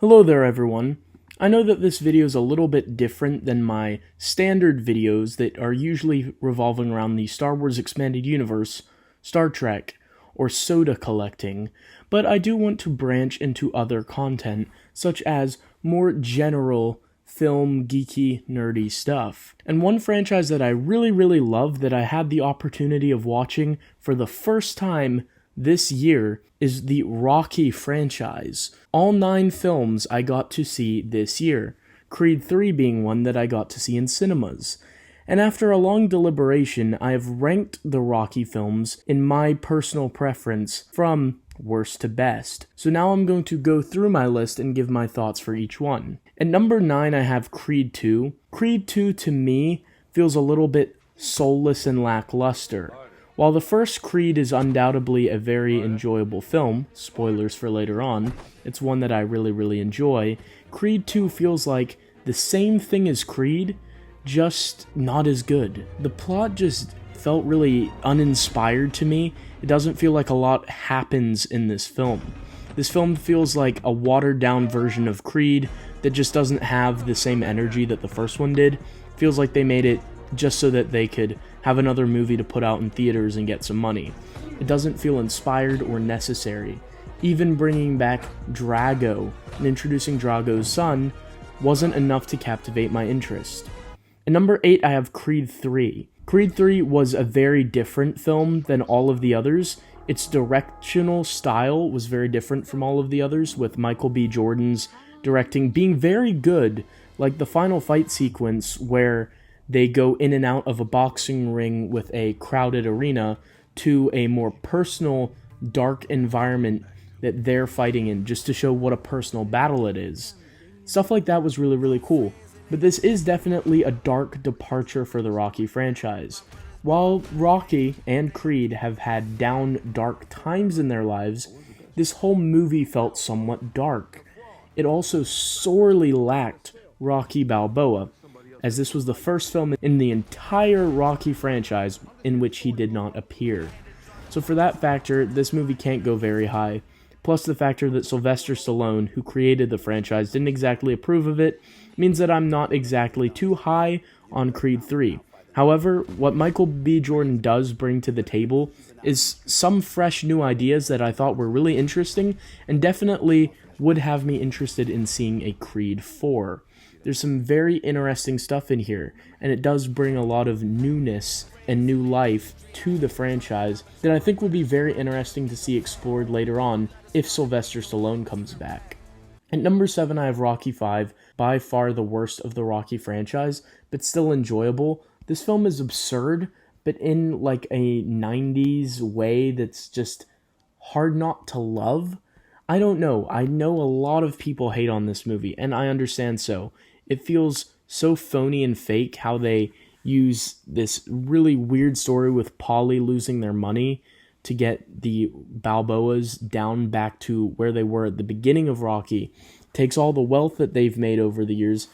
Hello there everyone. I know that this video is a little bit different than my standard videos that are usually revolving around the Star Wars Expanded Universe, Star Trek, or soda collecting, but I do want to branch into other content, such as more general film, geeky, nerdy stuff. And one franchise that I really love that I had the opportunity of watching for the first time this year is the Rocky franchise. All 9 films I got to see this year, Creed 3 being one that I got to see in cinemas. And after a long deliberation, I have ranked the Rocky films in my personal preference from worst to best. So now I'm going to go through my list and give my thoughts for each one. At number 9, I have Creed 2. Creed 2 to me feels a little bit soulless and lackluster. While the first Creed is undoubtedly a very enjoyable film, spoilers for later on, it's one that I really enjoy, Creed 2 feels like the same thing as Creed, just not as good. The plot just felt really uninspired to me. It doesn't feel like a lot happens in this film. This film feels like a watered-down version of Creed that just doesn't have the same energy that the first one did. Feels like they made it just so that they could have another movie to put out in theaters and get some money. It doesn't feel inspired or necessary. Even bringing back Drago and introducing Drago's son wasn't enough to captivate my interest. At number 8, I have Creed 3. Creed 3 was a very different film than all of the others. Its directional style was very different from all of the others, with Michael B. Jordan's directing being very good, like the final fight sequence where they go in and out of a boxing ring with a crowded arena to a more personal, dark environment that they're fighting in, just to show what a personal battle it is. Stuff like that was really cool. But this is definitely a dark departure for the Rocky franchise. While Rocky and Creed have had down dark times in their lives, this whole movie felt somewhat dark. It also sorely lacked Rocky Balboa, as this was the first film in the entire Rocky franchise in which he did not appear. So for that factor, this movie can't go very high. Plus the factor that Sylvester Stallone, who created the franchise, didn't exactly approve of it, means that I'm not exactly too high on Creed 3. However, what Michael B. Jordan does bring to the table is some fresh new ideas that I thought were really interesting, and definitely would have me interested in seeing a Creed 4. There's some very interesting stuff in here, and it does bring a lot of newness and new life to the franchise that I think will be very interesting to see explored later on if Sylvester Stallone comes back. At number 7, I have Rocky 5, by far the worst of the Rocky franchise, but still enjoyable. This film is absurd, but in like a 90s way that's just hard not to love. I don't know. I know a lot of people hate on this movie, and I understand so. It feels so phony and fake how they use this really weird story with Paulie losing their money to get the Balboas down back to where they were at the beginning of Rocky, takes all the wealth that they've made over the years,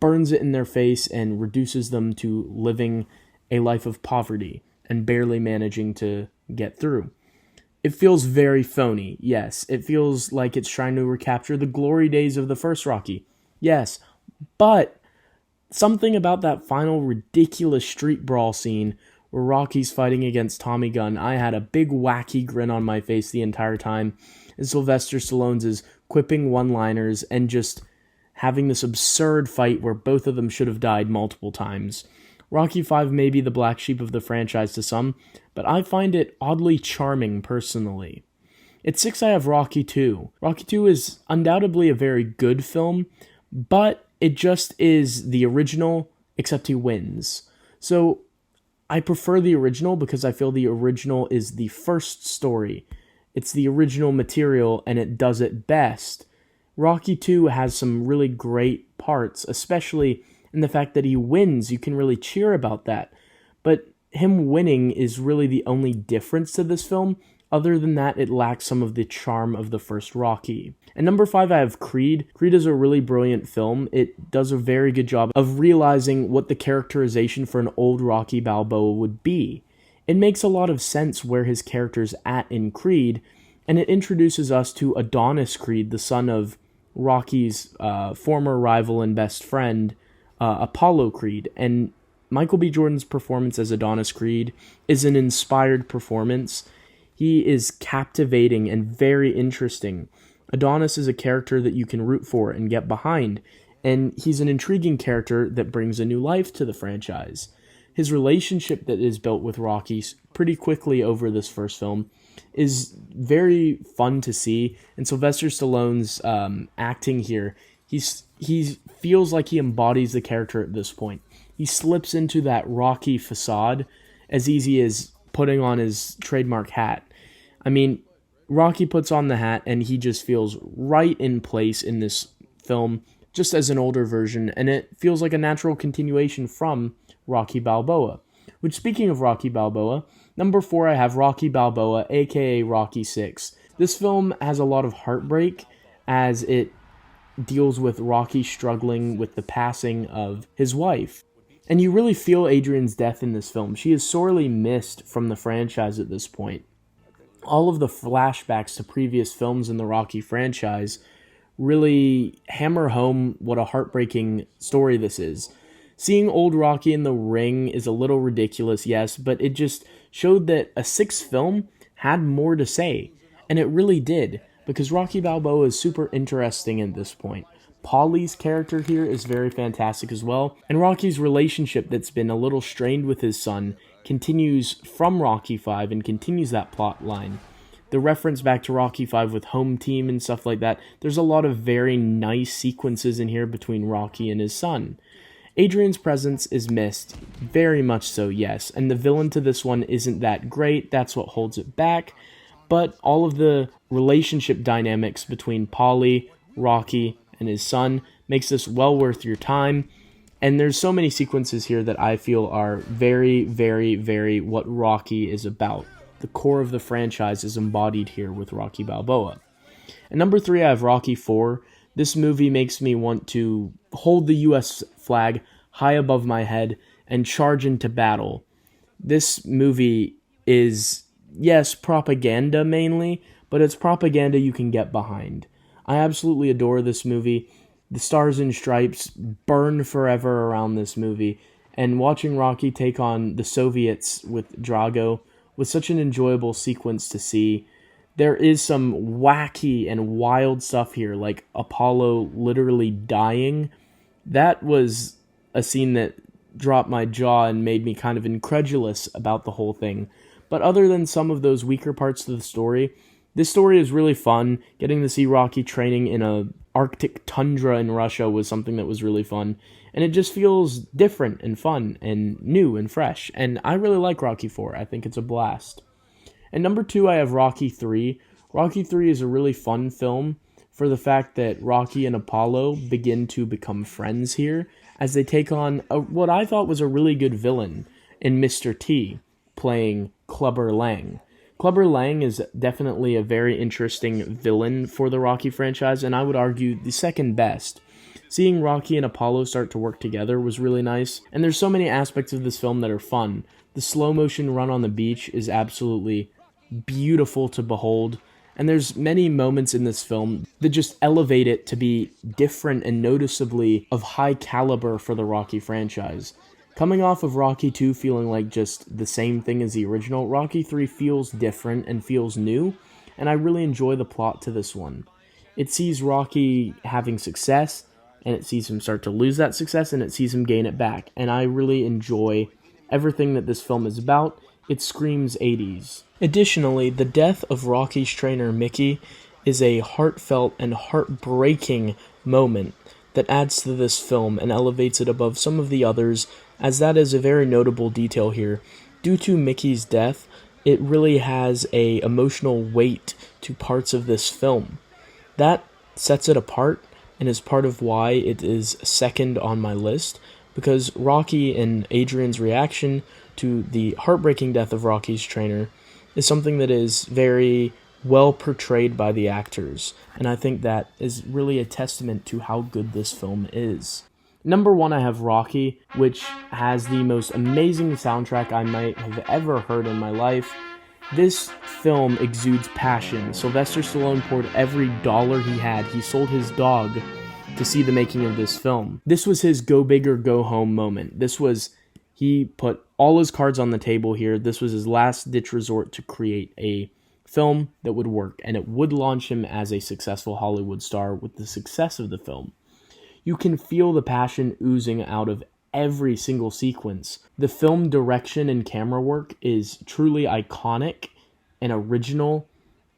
burns it in their face, and reduces them to living a life of poverty and barely managing to get through. It feels very phony, yes. It feels like it's trying to recapture the glory days of the first Rocky, yes. But something about that final ridiculous street brawl scene where Rocky's fighting against Tommy Gunn, I had a big wacky grin on my face the entire time, and Sylvester Stallone's is quipping one-liners and just having this absurd fight where both of them should have died multiple times. Rocky 5 may be the black sheep of the franchise to some, but I find it oddly charming personally. At 6, I have Rocky 2. Rocky 2 is undoubtedly a very good film, but it just is the original, except he wins. So I prefer the original because I feel the original is the first story. It's the original material, and it does it best. Rocky 2 has some really great parts, especially in the fact that he wins. You can really cheer about that. But him winning is really the only difference to this film. Other than that, it lacks some of the charm of the first Rocky. At number 5, I have Creed. Creed is a really brilliant film. It does a very good job of realizing what the characterization for an old Rocky Balboa would be. It makes a lot of sense where his character's at in Creed, and it introduces us to Adonis Creed, the son of Rocky's former rival and best friend, Apollo Creed. And Michael B. Jordan's performance as Adonis Creed is an inspired performance. He is captivating and very interesting. Adonis is a character that you can root for and get behind, and he's an intriguing character that brings a new life to the franchise. His relationship that is built with Rocky pretty quickly over this first film is very fun to see, and Sylvester Stallone's acting here, he feels like he embodies the character at this point. He slips into that Rocky facade as easy as putting on his trademark hat. I mean, Rocky puts on the hat and he just feels right in place in this film, just as an older version, and it feels like a natural continuation from Rocky Balboa. Which, speaking of Rocky Balboa, number 4 I have Rocky Balboa, aka Rocky 6. This film has a lot of heartbreak as it deals with Rocky struggling with the passing of his wife. And you really feel Adrian's death in this film. She is sorely missed from the franchise at this point. All of the flashbacks to previous films in the Rocky franchise really hammer home what a heartbreaking story this is. Seeing old Rocky in the ring is a little ridiculous, yes, but it just showed that a 6th film had more to say. And it really did, because Rocky Balboa is super interesting at this point. Paulie's character here is very fantastic as well, and Rocky's relationship that's been a little strained with his son continues from Rocky 5 and continues that plot line. The reference back to Rocky 5 with home team and stuff like that, there's a lot of very nice sequences in here between Rocky and his son. Adrian's presence is missed, very much so, yes, and the villain to this one isn't that great, that's what holds it back, but all of the relationship dynamics between Paulie, Rocky, and his son makes this well worth your time. And there's so many sequences here that I feel are very, very, very what Rocky is about. The core of the franchise is embodied here with Rocky Balboa. And number 3, I have Rocky 4. This movie makes me want to hold the U.S. flag high above my head and charge into battle. This movie is, yes, propaganda mainly, but it's propaganda you can get behind. I absolutely adore this movie. The Stars and Stripes burn forever around this movie, and watching Rocky take on the Soviets with Drago was such an enjoyable sequence to see. There is some wacky and wild stuff here, like Apollo literally dying. That was a scene that dropped my jaw and made me kind of incredulous about the whole thing. But other than some of those weaker parts of the story, this story is really fun. Getting to see Rocky training in a Arctic tundra in Russia was something that was really fun. And it just feels different and fun and new and fresh. And I really like Rocky 4. I think it's a blast. And number 2, I have Rocky 3. Rocky 3 is a really fun film for the fact that Rocky and Apollo begin to become friends here as they take on what I thought was a really good villain in Mr. T, playing Clubber Lang. Clubber Lang is definitely a very interesting villain for the Rocky franchise, and I would argue the second best. Seeing Rocky and Apollo start to work together was really nice, and there's so many aspects of this film that are fun. The slow motion run on the beach is absolutely beautiful to behold, and there's many moments in this film that just elevate it to be different and noticeably of high caliber for the Rocky franchise. Coming off of Rocky 2 feeling like just the same thing as the original, Rocky 3 feels different and feels new, and I really enjoy the plot to this one. It sees Rocky having success, and it sees him start to lose that success, and it sees him gain it back, and I really enjoy everything that this film is about. It screams 80s. Additionally, the death of Rocky's trainer Mickey is a heartfelt and heartbreaking moment that adds to this film and elevates it above some of the others, as that is a very notable detail here. Due to Mickey's death, it really has a emotional weight to parts of this film. That sets it apart and is part of why it is second on my list, because Rocky and Adrian's reaction to the heartbreaking death of Rocky's trainer is something that is very well portrayed by the actors, and I think that is really a testament to how good this film is. Number 1, I have Rocky, which has the most amazing soundtrack I might have ever heard in my life. This film exudes passion. Sylvester Stallone poured every dollar he had. He sold his dog to see the making of this film. This was his go big or go home moment. He put all his cards on the table here. This was his last ditch resort to create a film that would work, and it would launch him as a successful Hollywood star with the success of the film. You can feel the passion oozing out of every single sequence. The film direction and camera work is truly iconic and original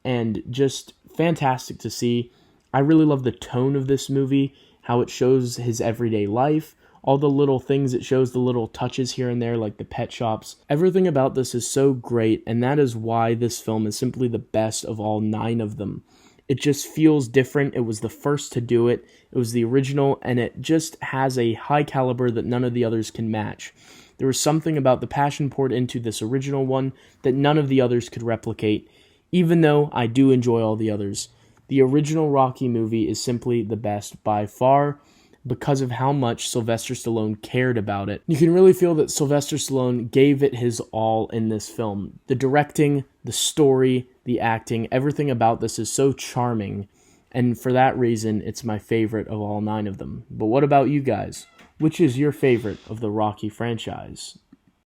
and just fantastic to see. I really love the tone of this movie, how it shows his everyday life, all the little things it shows, the little touches here and there, like the pet shops. Everything about this is so great, and that is why this film is simply the best of all 9 of them. It just feels different. It was the first to do it. It was the original, and it just has a high caliber that none of the others can match. There was something about the passion poured into this original one that none of the others could replicate, even though I do enjoy all the others. The original Rocky movie is simply the best by far because of how much Sylvester Stallone cared about it. You can really feel that Sylvester Stallone gave it his all in this film. The directing, the story, the acting, everything about this is so charming, and for that reason, it's my favorite of all 9 of them. But what about you guys? Which is your favorite of the Rocky franchise?